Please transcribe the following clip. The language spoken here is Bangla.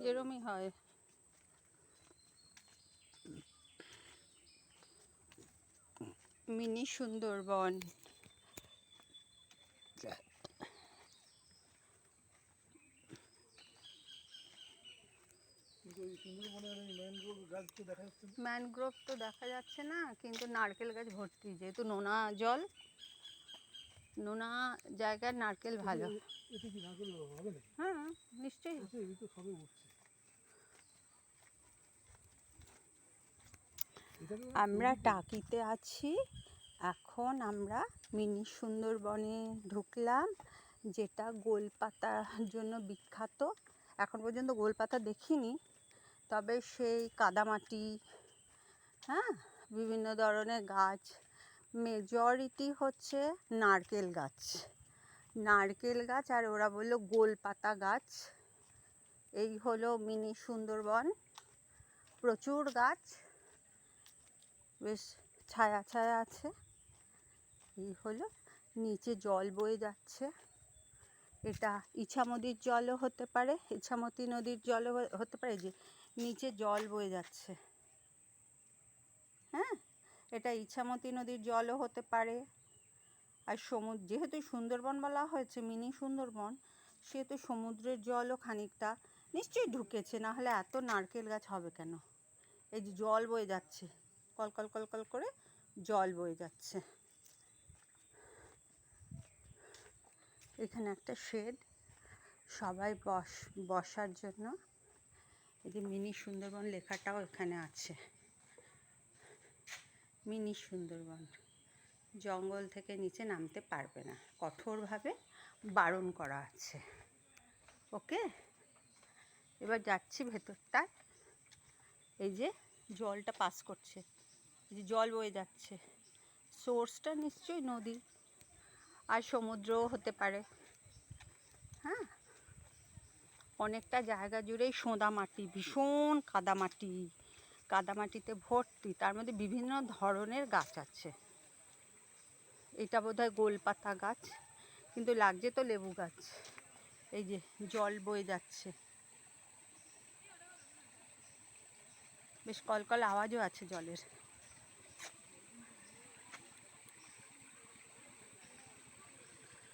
এরমই হয়। মিনি সুন্দরবন। ম্যানগ্রোভ তো দেখা যাচ্ছে না, কিন্তু নারকেল গাছ ভর্তি, যেহেতু নোনা জল, নোনা জায়গার নারকেল ভালো। হ্যাঁ নিশ্চয়ই। আমরা টাকিতে আছি এখন। আমরা মিনি সুন্দরবনে ঢুকলাম, যেটা গোলপাতার জন্য বিখ্যাত। এখন পর্যন্ত গোলপাতা দেখিনি, তবে সেই কাদামাটি, হ্যাঁ, বিভিন্ন ধরনের গাছ, মেজরিটি হচ্ছে নারকেল গাছ, নারকেল গাছ, আর ওরা বললো গোলপাতা গাছ। এই হলো মিনি সুন্দরবন, প্রচুর গাছ, বেশ ছায়া ছায়া আছে। এই হলো, নিচে জল বয়ে যাচ্ছে। এটা ইছামতির জলও হতে পারে, ইছামতি নদীর জলও হতে পারে, যে নিচে জল বয়ে যাচ্ছে। হ্যাঁ, এটা ইছামতি নদীর জলও হতে পারে। আর সমুদ্র, যেহেতু সুন্দরবন বলা হয়েছে মিনি সুন্দরবন, সেহেতু সমুদ্রের জলও খানিকটা নিশ্চয়ই ঢুকেছে, না হলে এত নারকেল গাছ হবে কেন। এই যে জল বয়ে যাচ্ছে, কলকল কলকল করে জল বয়ে যাচ্ছে। এখানে একটা শেড, সবাই বসার জন্য। এই যে মিনি সুন্দরবন লেখাটাও এখানে আছে। মিনি সুন্দরবন, জঙ্গল থেকে নিচে নামতে পারবে না, কঠোরভাবে বারণ করা আছে। ওকে, এবার যাচ্ছি ভেতরটায়। এই যে জলটা পাস করছে, এই যে জল বয়ে যাচ্ছে, সোর্সটা নিশ্চয়ই নদী, আর সমুদ্রও হতে পারে। হ্যাঁ, অনেকটা জায়গা জুড়েই সোঁদা মাটি, ভীষণ কাদামাটি, কাদামাটিতে ভর্তি, তার মধ্যে বিভিন্ন ধরনের গাছ আছে। এটা বোধহয় গোলপাতা গাছ, কিন্তু লাগছে তো লেবু গাছ। এই যে জল বয়ে যাচ্ছে, বেশ কলকল আওয়াজও আছে জলের।